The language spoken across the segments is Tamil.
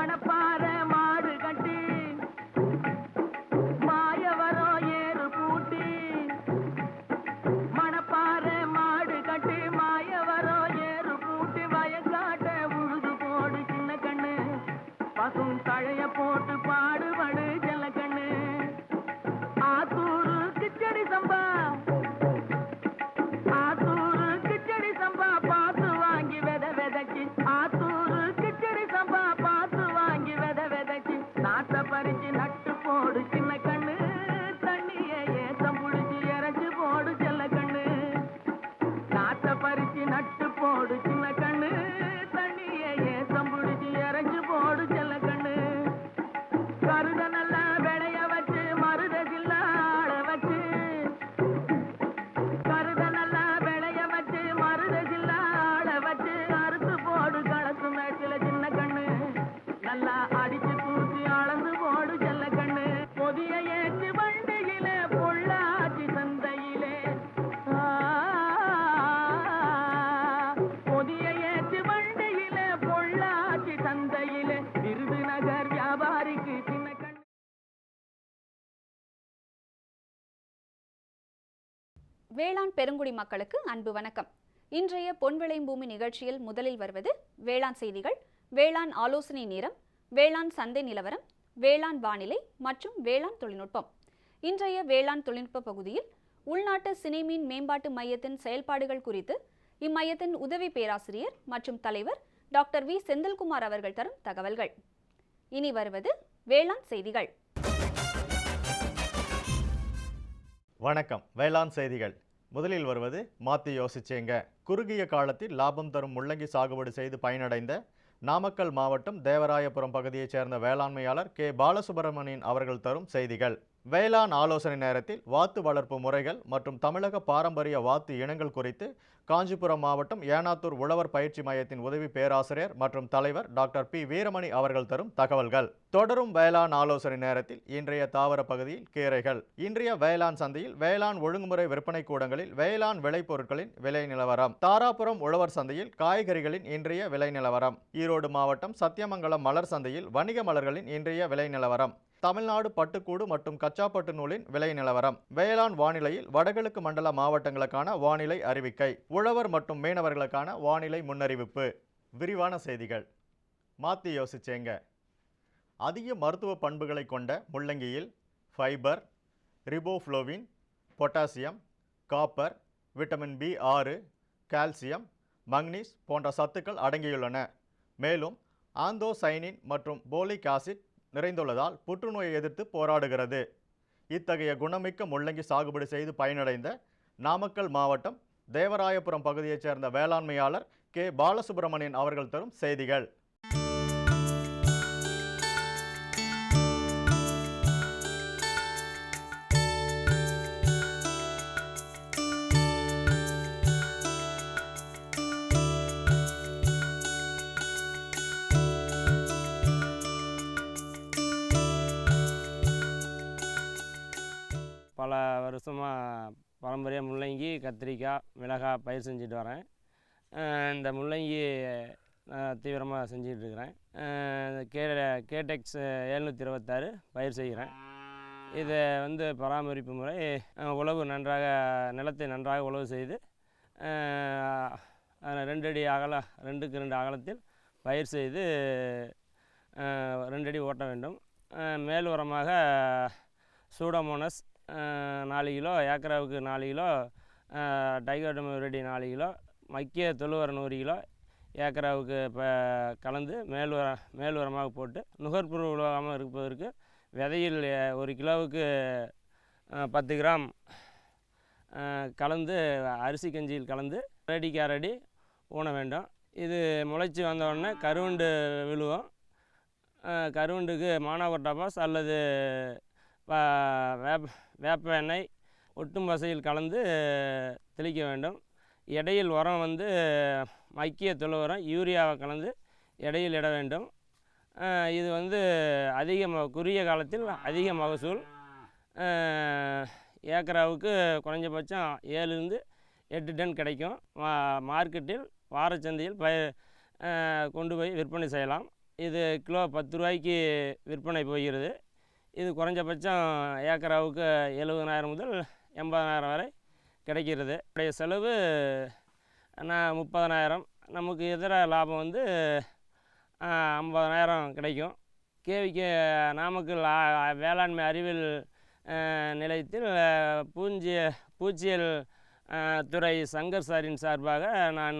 மணப்பாறை மாடு கட்டி மாயவரம் ஏறு பூட்டி மணப்பாறை மாடு கட்டி மாயவரம் ஏறு பூட்டி வயக்காட்ட உழுது போடு சின்ன கண்ணு பசும் தழைய போட்டு பாடுபடு செல்ல கண்ணு ஆத்தூரு கிச்சடி சம்பா ஆத்தூரு கிச்சடி சம்பா பார்த்து வாங்கி வித விதைச்சு ஆத்தூரு கிச்சடி சம்பா பார்த்து வாங்கி வித விதைச்சு நாட்டை பறிச்சு நட்டு போடு சின்ன கண்ணு தண்ணிய ஏத்தம் புடிச்சு இறச்சு போடு செல்ல கண்ணு நாட்டை பறிச்சு நட்டு போடு சின்ன கண்ணு தண்ணிய ஏத்தம் புடிச்சு இறச்சு போடு செல்ல கண்ணு கருத நல்லா விளைய வச்சு மருத சில்லாட வச்சு கருத நல்லா விளைய வச்சு மருத சில்லாட வச்சு அறுத்து போடு களத்து மேட்டில சின்ன கண்ணு நல்லா அடிச்சு தூக்கி அளந்து போடு செல்ல கண்ணு பொதிய ஏற்று வண்டியில பொள்ளாச்சி சந்தையிலே பொதிய ஏற்று வண்டியில பொள்ளாச்சி சந்தையிலே விருதுநகர் வியாபாரிக்கு சின்ன கண்ணு. வேளாண் பெருங்குடி மக்களுக்கு அன்பு வணக்கம். இன்றைய பொன்விளை பூமி நிகழ்ச்சியில் முதலில் வருவது வேளாண் செய்திகள், வேளாண் ஆலோசனை நேரம், வேளாண் சந்தை நிலவரம், வேளாண் வானிலை மற்றும் வேளாண் தொழில்நுட்பம். இன்றைய வேளாண் தொழில்நுட்ப பகுதியில் உள்நாட்டு சினைமீன் மேம்பாட்டு மையத்தின் செயல்பாடுகள் குறித்து இம்மையத்தின் உதவி பேராசிரியர் மற்றும் தலைவர் டாக்டர் வி செந்தில்குமார் அவர்கள் தரும் தகவல்கள். இனி வருவது வேளாண் செய்திகள். வணக்கம். வேளாண் செய்திகள். முதலில் வருவது மாத்தி யோசிச்சேங்க. குறுகிய காலத்தில் லாபம் தரும் முள்ளங்கி சாகுபடி செய்து பயனடைந்த நாமக்கல் மாவட்டம் தேவராயபுரம் பகுதியைச் சேர்ந்த வேளாண்மையாளர் கே பாலசுப்ரமணியன் அவர்கள் தரும் செய்திகள். வேளாண் ஆலோசனை நேரத்தில் வாத்து வளர்ப்பு முறைகள் மற்றும் தமிழக பாரம்பரிய வாத்து இனங்கள் குறித்து காஞ்சிபுரம் மாவட்டம் ஏனாத்தூர் உழவர் பயிற்சி மையத்தின் உதவி பேராசிரியர் மற்றும் தலைவர் டாக்டர் பி வீரமணி அவர்கள் தரும் தகவல்கள். தொடரும் வேளாண் ஆலோசனை நேரத்தில் இன்றைய தாவர பகுதியில் கீரைகள். இன்றைய வேளாண் சந்தையில் வேளாண் ஒழுங்குமுறை விற்பனை கூடங்களில் வேளாண் விளைபொருட்களின் விலை நிலவரம். தாராபுரம் உழவர் சந்தையில் காய்கறிகளின் இன்றைய விலை நிலவரம். ஈரோடு மாவட்டம் சத்தியமங்கலம் மலர் சந்தையில் வணிக மலர்களின் இன்றைய விலை நிலவரம். தமிழ்நாடு பட்டுக்கூடு மற்றும் கச்சாப்பட்டு நூலின் விலை நிலவரம். வேளாண் வானிலையில் வடகிழக்கு மண்டல மாவட்டங்களுக்கான வானிலை அறிவிக்கை. உழவர் மற்றும் மீனவர்களுக்கான வானிலை முன்னறிவிப்பு. விரிவான செய்திகள். மாத்தி யோசிச்சேங்க. அதிக மருத்துவ பண்புகளை கொண்ட முள்ளங்கியில் fibre, riboflavin, potassium, copper, vitamin B6, calcium, manganese போன்ற சத்துக்கள் அடங்கியுள்ளன. மேலும் ஆந்தோசைனின் மற்றும் போலிக் ஆசிட் நிறைந்துள்ளதால் புற்றுநோயை எதிர்த்து போராடுகிறது. இத்தகைய குணமிக்க முள்ளங்கி சாகுபடி செய்து பயனடைந்த நாமக்கல் மாவட்டம் தேவராயபுரம் பகுதியைச் சேர்ந்த வேளாண்மையாளர் கே பாலசுப்ரமணியன் அவர்கள் தரும் செய்திகள். பல வருஷமாக பாரம்பரியம் முள்ளங்கி, கத்திரிக்காய், மிளகாய் பயிர் செஞ்சுட்டு வரேன். இந்த முள்ளங்கி தீவிரமாக செஞ்சிகிட்ருக்கிறேன். கேடெக்ஸ் 726 பயிர் செய்கிறேன். இதை பராமரிப்பு முறை உழவு நிலத்தை நன்றாக உழவு செய்து 2 அடி அகலம் 2க்கு 2 அகலத்தில் பயிர் செய்து 2 அடி ஓட்ட வேண்டும். மேல் உரமாக சூடோமோனஸ் 4 கிலோ, ஏக்கராவுக்கு 4 கிலோ, டைகோடர்மா 4 கிலோ, மக்கிய தொழு உரம் 100 கிலோ ஏக்கராவுக்கு கலந்து மேல் உரமாக போட்டு நுகர்ப்புழு உழவாமல் இருப்பதற்கு விதையில் 1 கிலோவுக்கு 10 கிராம் கலந்து அரிசி கஞ்சியில் கலந்து அடிக்கு அரை ஊன வேண்டும். இது முளைச்சி வந்தவுடனே கருவண்டு விழுவோம். கருவண்டுக்கு மானாகொட்டாபாஸ் அல்லது வேப்ப எண்ணெய் ஒட்டும் பசையில் கலந்து தெளிக்க வேண்டும். இடையில் உரம் மக்கிய தொழு உரம் யூரியாவை கலந்து இடையில் இட வேண்டும். இது குறுகிய காலத்தில் அதிக மகசூல். ஏக்கராவுக்கு குறைஞ்சபட்சம் 7 to 8 டன் கிடைக்கும். மார்க்கெட்டில் வாரச்சந்தையில் கொண்டு போய் விற்பனை செய்யலாம். இது கிலோ 10 ரூபாய்க்கு விற்பனை போகிறது. இது குறைஞ்சபட்சம் ஏக்கராவுக்கு 70,000 முதல் 80,000 வரை கிடைக்கிறது. உடைய செலவு 30,000, நமக்கு இதர லாபம் வந்து 50,000 கிடைக்கும். கேவிக்கு நாமக்கல் வேளாண்மை அறிவியல் நிலையத்தில் பூச்சியல் துறை சங்கர் சாரின் சார்பாக நான்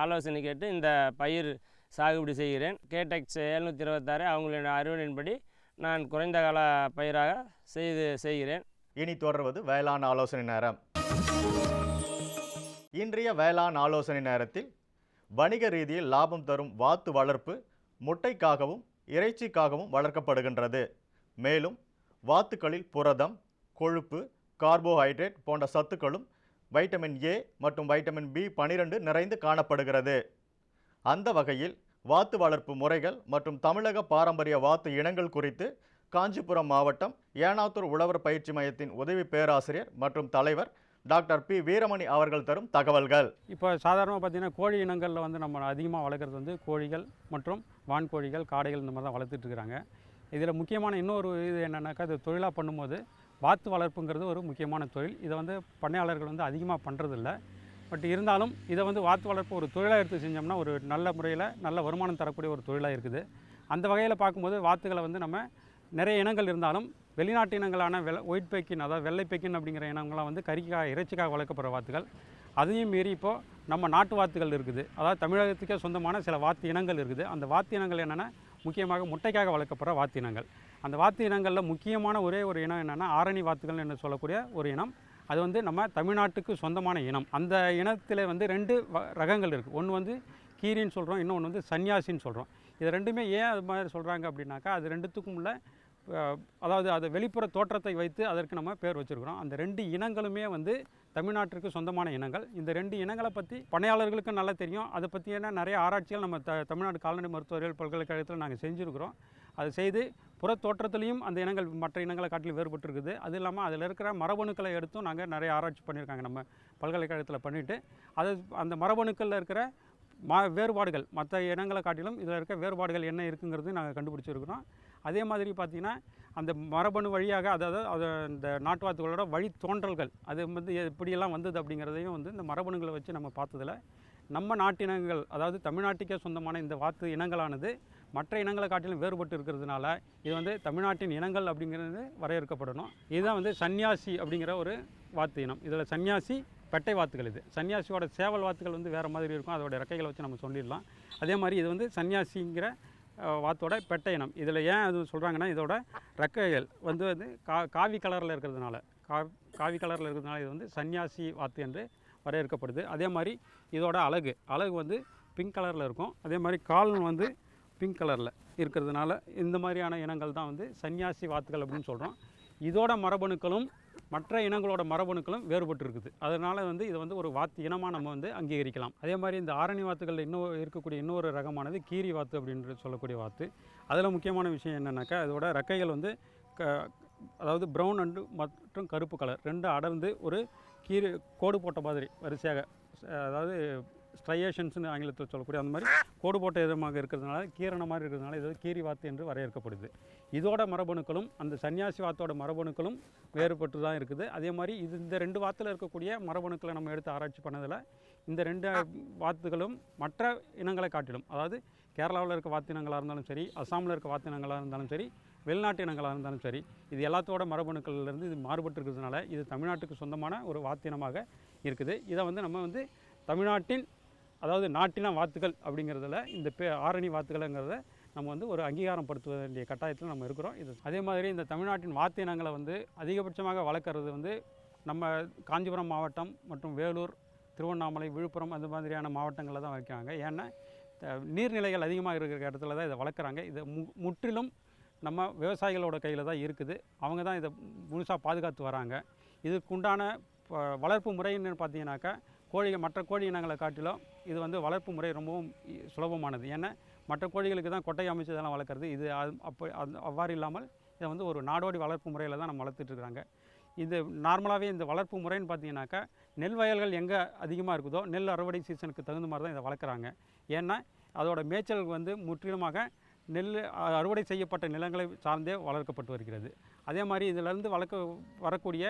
ஆலோசனை கேட்டு இந்த பயிர் சாகுபடி செய்கிறேன். கேடெக்ஸ் 726 அவங்களுடைய அறிவுரையின்படி நான் குறைந்த கால பயிராக செய்கிறேன். இனி தொடர்வது வேளாண் ஆலோசனை நேரம். இன்றைய வேளாண் ஆலோசனை நேரத்தில் வணிக ரீதியில் லாபம் தரும் வாத்து வளர்ப்பு முட்டைக்காகவும் இறைச்சிக்காகவும் வளர்க்கப்படுகின்றது. மேலும் வாத்துக்களில் புரதம், கொழுப்பு, கார்போஹைட்ரேட் போன்ற சத்துக்களும் வைட்டமின் ஏ மற்றும் வைட்டமின் B12 நிறைந்து காணப்படுகிறது. அந்த வகையில் வாத்து வளர்ப்பு முறைகள் மற்றும் தமிழக பாரம்பரிய வாத்து இனங்கள் குறித்து காஞ்சிபுரம் மாவட்டம் ஏனாத்தூர் உழவர் பயிற்சி மையத்தின் உதவி பேராசிரியர் மற்றும் தலைவர் டாக்டர் பி வீரமணி அவர்கள் தரும் தகவல்கள். இப்போ சாதாரணமாக பார்த்திங்கன்னா கோழி இனங்களில் வந்து நம்ம அதிகமாக வளர்க்குறது வந்து கோழிகள் மற்றும் வான்கோழிகள், காடைகள் இந்த மாதிரி தான் வளர்த்துட்ருக்குறாங்க. இதில் முக்கியமான இன்னொரு இது என்னென்னாக்கா, இது தொழிலாக பண்ணும்போது வாத்து வளர்ப்புங்கிறது ஒரு முக்கியமான தொழில். இதை வந்து பண்ணையாளர்கள் வந்து அதிகமாக பண்ணுறதில்ல. பட் இருந்தாலும் இதை வந்து வாத்து வளர்ப்பு ஒரு தொழிலாக எடுத்து செஞ்சோம்னா ஒரு நல்ல முறையில் நல்ல வருமானம் தரக்கூடிய ஒரு தொழிலாக இருக்குது. அந்த வகையில் பார்க்கும்போது வாத்துக்களை வந்து நம்ம நிறைய இனங்கள் இருந்தாலும் வெளிநாட்டு இனங்களான ஒயிட் பெக்கின், அதாவது வெள்ளை பெக்கின் அப்படிங்கிற இனங்கள்லாம் வந்து கறிக்காக இறைச்சிக்காக வளர்க்கப்படுற வாத்துகள். அதையும் மீறி இப்போது நம்ம நாட்டு வாத்துகள் இருக்குது. அதாவது தமிழகத்துக்கே சொந்தமான சில வாத்து இனங்கள் இருக்குது. அந்த வாத்து இனங்கள் என்னென்னா முக்கியமாக முட்டைக்காக வளர்க்கப்படுற வாத்து இனங்கள். அந்த வாத்து இனங்களில் முக்கியமான ஒரே ஒரு இனம் என்னென்னா ஆரணி வாத்துகள் என்று சொல்லக்கூடிய ஒரு இனம். அது வந்து நம்ம தமிழ்நாட்டுக்கு சொந்தமான இனம். அந்த இனத்தில் வந்து 2 ரகங்கள் இருக்குது. ஒன்று வந்து கீரின்னு சொல்கிறோம், இன்னொன்று வந்து சன்னியாசின்னு சொல்கிறோம். இது ரெண்டுமே ஏன் அது மாதிரி சொல்கிறாங்க அப்படின்னாக்கா, அது ரெண்டுத்துக்கும் உள்ள அதாவது அது வெளிப்புற தோற்றத்தை வைத்து அதற்கு நம்ம பேர் வச்சுருக்கிறோம். அந்த 2 இனங்களுமே வந்து தமிழ்நாட்டிற்கு சொந்தமான இனங்கள். இந்த 2 இனங்களை பற்றி பண்ணையாளர்களுக்கும் நல்லா தெரியும். அதை பற்றியான நிறைய ஆராய்ச்சிகள் நம்ம தமிழ்நாடு கால்நடை மருத்துவர்கள் பல்கலைக்கழகத்தில் நாங்கள் செஞ்சுருக்கிறோம். அது செய்து புற தோற்றத்திலையும் அந்த இனங்கள் மற்ற இனங்களை காட்டிலும் வேறுபட்டுருக்குது. அது இல்லாமல் அதில் இருக்கிற மரபணுக்களை எடுத்தும் நாங்கள் நிறைய ஆராய்ச்சி பண்ணியிருக்காங்க நம்ம பல்கலைக்கழகத்தில் பண்ணிவிட்டு, அது அந்த மரபணுக்களில் இருக்கிற வேறுபாடுகள் மற்ற இனங்களை காட்டிலும் இதில் இருக்க வேறுபாடுகள் என்ன இருக்குங்கிறது நாங்கள் கண்டுபிடிச்சிருக்கிறோம். அதே மாதிரி பார்த்திங்கன்னா அந்த மரபணு வழியாக, அதாவது அந்த நாட்டு வாத்துகளோட வழி தோன்றல்கள் அது வந்து எப்படியெல்லாம் வந்தது அப்படிங்கிறதையும் வந்து இந்த மரபணுகளை வச்சு நம்ம பார்த்ததில் நம்ம நாட்டினங்கள், அதாவது தமிழ்நாட்டுக்கே சொந்தமான இந்த வாத்து இனங்களானது மற்ற இனங்களை காட்டிலும் வேறுபட்டு இருக்கிறதுனால இது வந்து தமிழ்நாட்டின் இனங்கள் அப்படிங்கிறது வரையறுக்கப்படணும். இதுதான் வந்து சன்னியாசி அப்படிங்கிற ஒரு வாத்து இனம். இதில் சன்னியாசி பெட்டை வாத்துகள். இது சன்னியாசியோட சேவல் வாத்துகள் வந்து வேறு மாதிரி இருக்கும். அதோட ரெக்கைகளை வச்சு நம்ம சொல்லிடலாம். அதே மாதிரி இது வந்து சன்னியாசிங்கிற வாத்தோட பெட்டை இனம். இதில் ஏன் அது சொல்கிறாங்கன்னா, இதோட ரெக்கைகள் வந்து காவி கலரில் இருக்கிறதுனால காவி கலரில் இருக்கிறதுனால இது வந்து சன்னியாசி வாத்து என்று வரையறுக்கப்படுது. அதே மாதிரி இதோட அலகு வந்து பிங்க் கலரில் இருக்கும். அதே மாதிரி கால் வந்து பிங்க் கலரில் இருக்கிறதுனால இந்த மாதிரியான இனங்கள் தான் வந்து சன்னியாசி வாத்துகள் அப்படின்னு சொல்கிறோம். இதோட மரபணுக்களும் மற்ற இனங்களோட மரபணுக்களும் வேறுபட்டு இருக்குது. அதனால் வந்து இதை வந்து ஒரு வாத்து இனமாக நம்ம வந்து அங்கீகரிக்கலாம். அதே மாதிரி இந்த ஆரணி வாத்துகளில் இருக்கக்கூடிய இன்னொரு ரகமானது கீரி வாத்து அப்படின்னு சொல்லக்கூடிய வாத்து. அதில் முக்கியமான விஷயம் என்னென்னாக்கா, இதோட ரெக்கைகள் வந்து அதாவது ப்ரௌன் அண்டு மற்றும் கருப்பு கலர் 2 அடர்ந்து ஒரு கோடு போட்ட மாதிரி வரிசையாக, அதாவது ஸ்ட்ரையேஷன்ஸ்னு ஆங்கிலத்தில் சொல்லக்கூடிய அந்த மாதிரி கோடு போட்ட விதமாக இருக்கிறதுனால, கீரண மாதிரி இருக்கிறதுனால இது கீரி வாத்து என்று வரையறுக்கப்படுது. இதோட மரபணுக்களும் அந்த சன்னியாசி வாத்தோட மரபணுக்களும் வேறுபட்டு தான் இருக்குது. அதே மாதிரி இந்த 2 வாத்தில் இருக்கக்கூடிய மரபணுக்களை நம்ம எடுத்து ஆராய்ச்சி பண்ணதில் இந்த 2 வாத்துகளும் மற்ற இனங்களை காட்டிலும், அதாவது கேரளாவில் இருக்க வாத்து இனங்களாக இருந்தாலும் சரி, அஸ்ஸாமில் இருக்க வாத்து இனங்களாக இருந்தாலும் சரி, வெளிநாட்டு இனங்களாக இருந்தாலும் சரி, இது எல்லாத்தோட மரபணுக்கள்லேருந்து இது மாறுபட்டு இருக்கிறதுனால இது தமிழ்நாட்டுக்கு சொந்தமான ஒரு வாத்தினமாக இருக்குது. இதை வந்து நம்ம வந்து தமிழ்நாட்டின், அதாவது நாட்டின வாத்துகள் அப்படிங்கிறதுல இந்த ஆரணி வாத்துகள்ங்கிறத நம்ம வந்து ஒரு அங்கீகாரம் படுத்த வேண்டிய கட்டாயத்தில் நம்ம இருக்கிறோம். இது அதே மாதிரி இந்த தமிழ்நாட்டின் வாத்து இனங்களை வந்து அதிகபட்சமாக வளர்க்குறது வந்து நம்ம காஞ்சிபுரம் மாவட்டம் மற்றும் வேலூர், திருவண்ணாமலை, விழுப்புரம் அந்த மாதிரியான மாவட்டங்களில் தான் வைக்கிறாங்க. ஏன்னா நீர்நிலைகள் அதிகமாக இருக்கிற இடத்துல தான் இதை வளர்க்குறாங்க. இது முற்றிலும் நம்ம விவசாயிகளோட கையில் தான் இருக்குது. அவங்க தான் இதை முழுசாக பாதுகாத்து வராங்க. இதுக்குண்டான வளர்ப்பு முறைன்னு பார்த்தீங்கன்னாக்கா, மற்ற கோழி இனங்களை காட்டிலும் இது வந்து வளர்ப்பு முறை ரொம்பவும் சுலபமானது. ஏன்னா மற்ற கோழிகளுக்கு தான் கொட்டை அமைச்சு இதெல்லாம் வளர்க்குறது. இது அவ்வாறு இல்லாமல் இதை வந்து ஒரு நாடோடி வளர்ப்பு முறையில் தான் நம்ம வளர்த்துட்ருக்குறாங்க. இது நார்மலாகவே இந்த வளர்ப்பு முறைன்னு பார்த்தீங்கன்னாக்கா, நெல் வயல்கள் எங்கே அதிகமாக இருக்குதோ நெல் அறுவடை சீசனுக்கு தகுந்த மாதிரி தான் இதை வளர்க்குறாங்க. ஏன்னா அதோட மேய்ச்சல் வந்து முற்றிலுமாக நெல் அறுவடை செய்யப்பட்ட நிலங்களை சார்ந்தே வளர்க்கப்பட்டு வருகிறது. அதே மாதிரி இதிலிருந்து வரக்கூடிய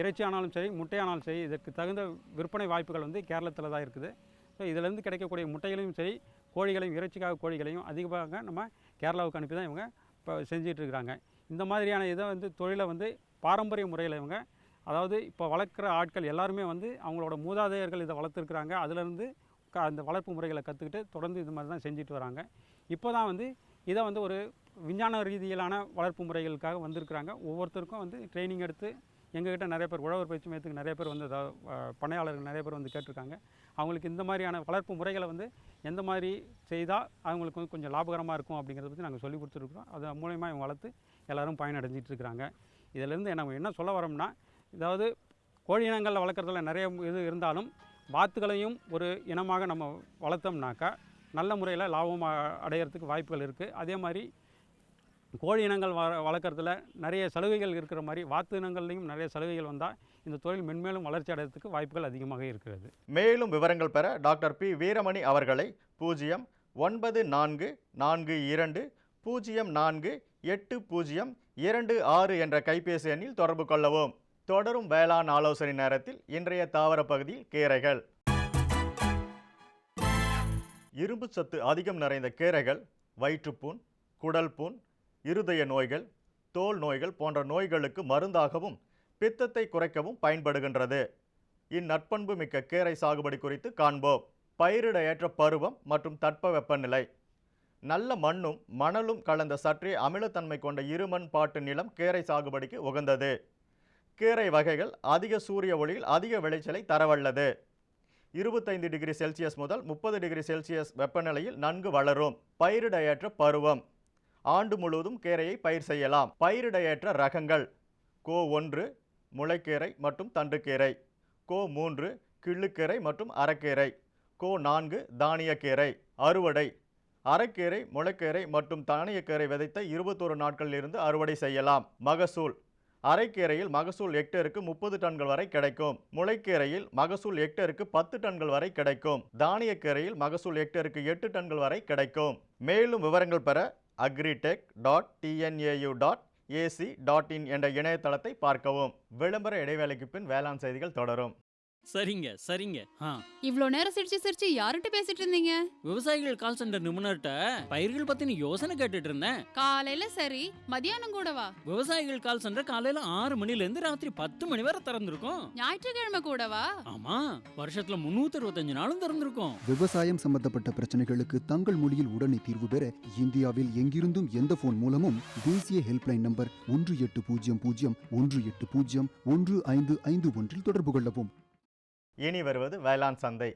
இறைச்சி ஆனாலும் சரி, முட்டையானாலும் சரி, இதற்கு தகுந்த விற்பனை வாய்ப்புகள் வந்து கேரளத்தில் தான் இருக்குது. ஸோ இதிலேருந்து கிடைக்கக்கூடிய முட்டைகளையும் சரி, கோழிகளையும், இறைச்சிக்காக கோழிகளையும் அதிகமாக நம்ம கேரளாவுக்கு அனுப்பி தான் இவங்க இப்போ செஞ்சிட்ருக்கிறாங்க. இந்த மாதிரியான இதை வந்து தொழிலை வந்து பாரம்பரிய முறையில் இவங்க, அதாவது இப்போ வளர்க்குற ஆட்கள் எல்லாருமே வந்து அவங்களோட மூதாதையர்கள் இதை வளர்த்துருக்குறாங்க. அதிலேருந்து அந்த வளர்ப்பு முறைகளை கற்றுக்கிட்டு தொடர்ந்து இது மாதிரி தான் செஞ்சுட்டு வராங்க. இப்போ தான் வந்து இதை வந்து ஒரு விஞ்ஞான ரீதியிலான வளர்ப்பு முறைகளுக்காக வந்திருக்கிறாங்க. ஒவ்வொருத்தருக்கும் வந்து ட்ரைனிங் எடுத்து எங்ககிட்ட நிறைய பேர் உழவர் பயிற்சி மையத்துக்கு நிறைய பேர் வந்து பண்ணையாளர்கள் நிறைய பேர் வந்து கேட்டிருக்காங்க. அவங்களுக்கு இந்த மாதிரியான வளர்ப்பு முறைகளை வந்து எந்த மாதிரி செய்தால் அவங்களுக்கு வந்து கொஞ்சம் லாபகரமாக இருக்கும் அப்படிங்கிறத பற்றி நாங்கள் சொல்லி கொடுத்துருக்குறோம். அது மூலயமா இவங்க வளர்த்து எல்லோரும் பயனடைஞ்சிட்டு இருக்கிறாங்க. இதிலேருந்து நம்ம என்ன சொல்ல வரோம்னா, அதாவது கோழி இனங்களில் வளர்க்குறதுல நிறைய இது இருந்தாலும் வாத்துகளையும் ஒரு இனமாக நம்ம வளர்த்தோம்னாக்கா நல்ல முறையில் லாபம் அடைகிறதுக்கு வாய்ப்புகள் இருக்குது. அதே மாதிரி கோழி இனங்கள் வளர்க்குறதுல நிறைய சலுகைகள் இருக்கிற மாதிரி வாத்து இனங்கள்லையும் நிறைய சலுகைகள் வந்தால் இந்த தொழில் மென்மேலும் வளர்ச்சி அடைகிறதுக்கு வாய்ப்புகள் அதிகமாக இருக்கிறது. மேலும் விவரங்கள் பெற டாக்டர் பி வீரமணி அவர்களை 0942048026 என்ற கைபேசி எண்ணில் தொடர்பு கொள்ளவும். தொடரும் வேளாண் ஆலோசனை நேரத்தில் இன்றைய தாவர பகுதியில் கீரைகள். இரும்பு சத்து அதிகம் நிறைந்த கீரைகள் வயிற்றுப்புண், குடல் புண், இருதய நோய்கள், தோல் நோய்கள் போன்ற நோய்களுக்கு மருந்தாகவும் பித்தத்தை குறைக்கவும் பயன்படுகின்றது. இந்நற்பண்பு மிக்க கீரை சாகுபடி குறித்து காண்போம். பயிரிட ஏற்ற பருவம் மற்றும் தட்பவெப்பநிலை. நல்ல மண்ணும் மணலும் கலந்த சற்றே அமிலத்தன்மை கொண்ட இருமண் பாட்டு நிலம் கீரை சாகுபடிக்கு உகந்தது. கீரை வகைகள் அதிக சூரிய ஒளியில் அதிக விளைச்சலை தரவல்லது. 25 டிகிரி செல்சியஸ் முதல் 30 டிகிரி செல்சியஸ் வெப்பநிலையில் நன்கு வளரும். பயிரிட ஏற்ற பருவம். ஆண்டு முழுவதும் கீரையை பயிர் செய்யலாம். பயிரிட ஏற்ற ரகங்கள்: கோ 1 முளைக்கீரை மற்றும் தண்டுக்கீரை, கோ 3 கிள்ளுக்கீரை மற்றும் அரைக்கீரை, கோ 4 தானியக்கீரை. அறுவடை: அரைக்கீரை, முளைக்கீரை மற்றும் தானியக்கீரை விதைத்த 21 நாட்களிலிருந்து அறுவடை செய்யலாம். மகசூல்: அரைக்கீரையில் மகசூல் ஹெக்டேருக்கு 30 டன்கள் வரை கிடைக்கும். முளைக்கீரையில் மகசூல் ஹெக்டேருக்கு 10 டன்கள் வரை கிடைக்கும். தானியக்கீரையில் மகசூல் ஹெக்டேருக்கு 8 டன்கள் வரை கிடைக்கும். மேலும் விவரங்கள் பெற agritech.tnau.ac.in என்ற இணையதளத்தை பார்க்கவும். விளம்பர இடைவேளைக்கு பின் வேளாண் செய்திகள் தொடரும். சரிங்க சரிங்க. இவ்ளோ நேரம் சிரிச்சு சிரிச்சு யார்கிட்ட பேசிட்டு இருந்தீங்க? விவசாயிகள் கால் சென்டர் நிபுணர்கிட்ட பயிர்கள் பத்தின யோசனை கேட்டுட்டு இருந்தேன். காலையில சரி, மதியானம் கூடவா? விவசாயிகள் கால் சென்டர் காலையில 6 மணில இருந்து ராத்திரி 10 மணி வரை திறந்திருக்கும். ஞாயிற்றுக்கிழமை கூடவா? ஆமா, வருஷத்துல 365 நாளும் திறந்திருக்கும். விவசாயம் சம்பந்தப்பட்ட பிரச்சனைகளுக்கு தங்கள் மொழியில் உடனே தீர்வு பெற இந்தியாவில் எங்கிருந்தும் எந்த போன் மூலமும் தேசிய ஹெல்ப்லைன் நம்பர் 1800-180-1551 தொடர்பு கொள்ளவும். இனி வருவது வேளாண் சந்தை.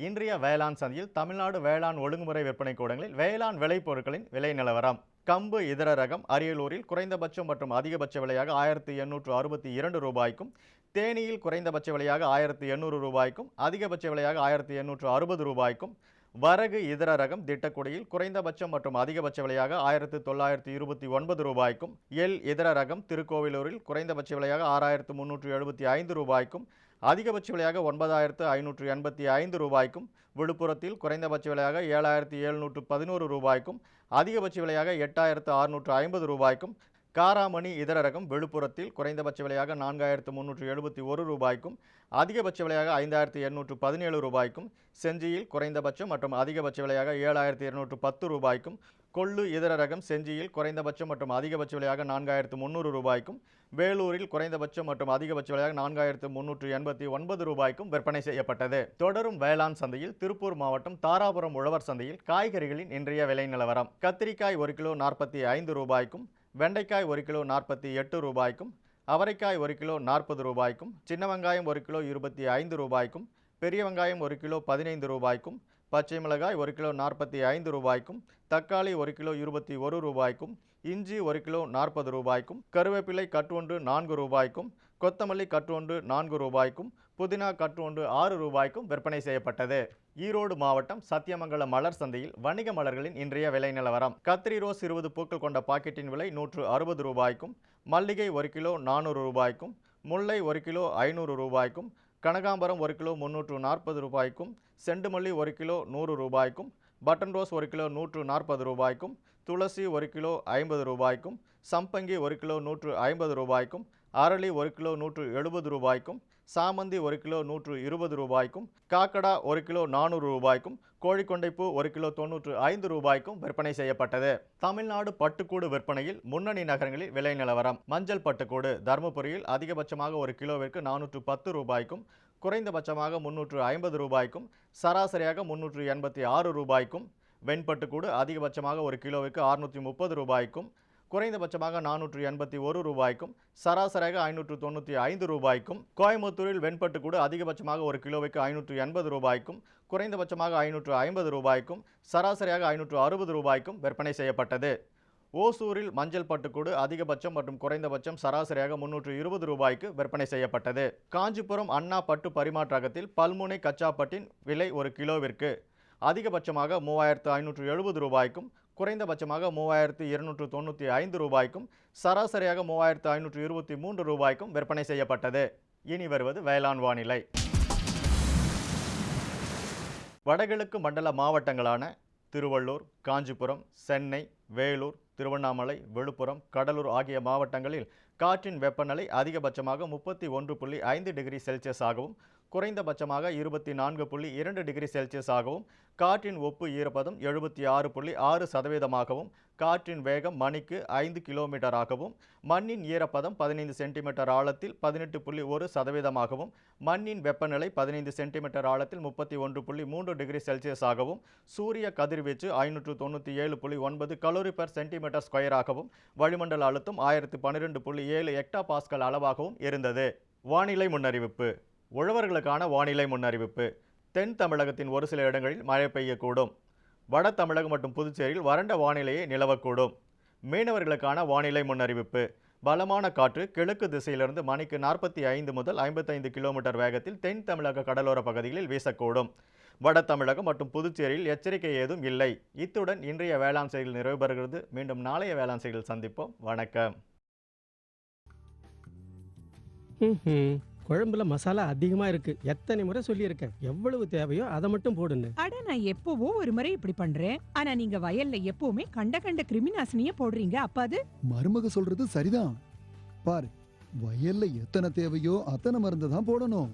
இன்றைய வேளாண் சந்தையில் தமிழ்நாடு வேளாண் ஒழுங்குமுறை விற்பனை கூடங்களில் வேளாண் விளைபொருட்களின் விலை நிலவரம். கம்பு இதர ரகம் அரியலூரில் குறைந்தபட்சம் மற்றும் அதிகபட்ச விலையாக 1862 ரூபாய்க்கும், தேனியில் குறைந்தபட்ச விலையாக 1800 ரூபாய்க்கும், அதிகபட்ச விலையாக 1860 ரூபாய்க்கும், வரகு இதர ரகம் திட்டக்குடியில் குறைந்தபட்சம் மற்றும் அதிகபட்ச விலையாக 1929 ரூபாய்க்கும், எல் இதர ரகம் திருக்கோவிலூரில் குறைந்தபட்ச விலையாக 6375 ரூபாய்க்கும், அதிகபட்ச விலையாக 9585 ரூபாய்க்கும், விழுப்புரத்தில் குறைந்தபட்ச விலையாக 7711 ரூபாய்க்கும், அதிகபட்ச விலையாக 8650 ரூபாய்க்கும், காராமணி இதர ரகம் விழுப்புரத்தில் குறைந்தபட்ச விலையாக 4371 ரூபாய்க்கும், அதிகபட்ச விலையாக 5817 ரூபாய்க்கும், செஞ்சியில் குறைந்தபட்சம் மற்றும் அதிகபட்ச விலையாக 7210 ரூபாய்க்கும், கொள்ளு இதர ரகம் செஞ்சியில் குறைந்தபட்சம் மற்றும் அதிகபட்ச விலையாக 4300 ரூபாய்க்கும், வேலூரில் குறைந்தபட்சம் மற்றும் அதிகபட்ச விலையாக 4389 ரூபாய்க்கும் விற்பனை செய்யப்பட்டது. தொடரும் வேளாண் சந்தையில் திருப்பூர் மாவட்டம் தாராபுரம் உழவர் சந்தையில் காய்கறிகளின் இன்றைய விலை நிலவரம். கத்திரிக்காய் 1 கிலோ 45 ரூபாய்க்கும், வெண்டைக்காய் 1 கிலோ 48 ரூபாய்க்கும், அவரைக்காய் 1 கிலோ 40 ரூபாய்க்கும், சின்ன வெங்காயம் 1 கிலோ 25 ரூபாய்க்கும், பெரிய வெங்காயம் 1 கிலோ 15 ரூபாய்க்கும், பச்சை மிளகாய் 1 கிலோ 45 ரூபாய்க்கும், தக்காளி 1 கிலோ 21 ரூபாய்க்கும், இஞ்சி 1 கிலோ 40 ரூபாய்க்கும், கருவேப்பிலை கட்டு ஒன்று 4 ரூபாய்க்கும், கொத்தமல்லி கட்டு ஒன்று 4 ரூபாய்க்கும், புதினா கட்டு ஒன்று 6 ரூபாய்க்கும் விற்பனை செய்யப்பட்டது. ஈரோடு மாவட்டம் சத்தியமங்கலம் மலர் சந்தையில் வணிக மலர்களின் இன்றைய விலை நிலவரம். கத்திரி ரோஸ் 20 பூக்கள் கொண்ட பாக்கெட்டின் விலை 160 ரூபாய்க்கும், மல்லிகை 1 கிலோ 400 ரூபாய்க்கும், முல்லை 1 கிலோ 500 ரூபாய்க்கும், கனகாம்பரம் 1 கிலோ 340 ரூபாய்க்கும், செண்டுமல்லி 1 கிலோ 100 ரூபாய்க்கும், பட்டன் ரோஸ் 1 கிலோ 140 ரூபாய்க்கும், துளசி 1 கிலோ 50 ரூபாய்க்கும், சம்பங்கி 1 கிலோ 150 ரூபாய்க்கும், அரளி 1 கிலோ 170 ரூபாய்க்கும், சாமந்தி 1 கிலோ 120 ரூபாய்க்கும், காக்கடா 1 கிலோ 400 ரூபாய்க்கும், கோழிக்கொண்டைப்பூ 1 கிலோ 95 ரூபாய்க்கும் விற்பனை செய்யப்பட்டது. தமிழ்நாடு பட்டுக்கூடு விற்பனையில் முன்னணி நகரங்களில் விலை நிலவரம். மஞ்சள் பட்டுக்கூடு தருமபுரியில் அதிகபட்சமாக 1 கிலோவிற்கு 410 ரூபாய்க்கும், குறைந்தபட்சமாக 350 ரூபாய்க்கும், சராசரியாக 386 ரூபாய்க்கும். வெண்பட்டுக்கூடு அதிகபட்சமாக 1 கிலோவிற்கு 630 ரூபாய்க்கும், குறைந்தபட்சமாக 481 ரூபாய்க்கும், சராசரியாக 595 ரூபாய்க்கும். கோயம்புத்தூரில் வெண்பட்டுக்கூடு அதிகபட்சமாக 1 கிலோவிற்கு 580 ரூபாய்க்கும், குறைந்தபட்சமாக 550 ரூபாய்க்கும், சராசரியாக 560 ரூபாய்க்கும் விற்பனை செய்யப்பட்டது. ஓசூரில் மஞ்சள் பட்டுக்கூடு அதிகபட்சம் மற்றும் குறைந்தபட்சம் சராசரியாக 320 ரூபாய்க்கு விற்பனை செய்யப்பட்டது. காஞ்சிபுரம் அண்ணா பட்டு பரிமாற்றகத்தில் பல்முனை கச்சாப்பட்டின் விலை 1 கிலோவிற்கு அதிகபட்சமாக 3570 ரூபாய்க்கும், குறைந்தபட்சமாக 3295 ரூபாய்க்கும், சராசரியாக 3523 ரூபாய்க்கும் விற்பனை செய்யப்பட்டது. இனி வருவது வேளாண் வானிலை. வடகிழக்கு மண்டல மாவட்டங்களான திருவள்ளூர், காஞ்சிபுரம், சென்னை, வேலூர், திருவண்ணாமலை, விழுப்புரம், கடலூர் ஆகிய மாவட்டங்களில் காற்றின் வெப்பநிலை அதிகபட்சமாக 31.5 டிகிரி செல்சியஸ் ஆகவும், குறைந்தபட்சமாக 24.2 டிகிரி செல்சியஸ் ஆகவும், காற்றின் ஒப்பு ஈரப்பதம் 76.6%ஆகவும், காற்றின் வேகம் மணிக்கு 5 கிலோமீட்டராகவும், மண்ணின் ஈரப்பதம் 15 சென்டிமீட்டர் ஆழத்தில் 18.1%ஆகவும், மண்ணின் வெப்பநிலை 15 சென்டிமீட்டர் ஆழத்தில் 31.3 டிகிரி செல்சியஸ் ஆகவும், சூரிய கதிர்வீச்சு 597.9 கலோரி பெர் சென்டிமீட்டர் ஸ்கொயராகவும், வளிமண்டல அழுத்தம் 1012.7 ஹெக்டா பாஸ்கல் அளவாகவும் இருந்தது. வானிலை முன்னறிவிப்பு. உழவர்களுக்கான வானிலை முன்னறிவிப்பு. தென் தமிழகத்தின் ஒரு சில இடங்களில் மழை பெய்யக்கூடும். வட தமிழகம் மற்றும் புதுச்சேரியில் வறண்ட வானிலையே நிலவக்கூடும். மீனவர்களுக்கான வானிலை முன்னறிவிப்பு. பலமான காற்று கிழக்கு திசையிலிருந்து மணிக்கு 45 முதல் 55 கிலோமீட்டர் வேகத்தில் தென் தமிழக கடலோர பகுதிகளில் வீசக்கூடும். வட தமிழகம் மற்றும் புதுச்சேரியில் எச்சரிக்கை ஏதும் இல்லை. இத்துடன் இன்றைய வேளாண் செய்திகள் நிறைவு பெறுகிறது. மீண்டும் நாளைய வேளாண் செய்திகள் சந்திப்போம். வணக்கம். குழம்புல மசாலா அதிகமா இருக்கு. எத்தனை முறை சொல்லியிருக்கேன், எவ்வளவு தேவையோ அதை மட்டும் போடுன்னு. அட, நான் எப்பவோ ஒரு முறை இப்படி பண்றேன். ஆனா நீங்க வயல்ல எப்பவுமே கண்ட கிருமிநாசினிய போடுறீங்க. அப்ப அது மருமக சொல்றது சரிதான். பாரு, வயல்ல எத்தனை தேவையோ அத்தனை மருந்து தான் போடணும்.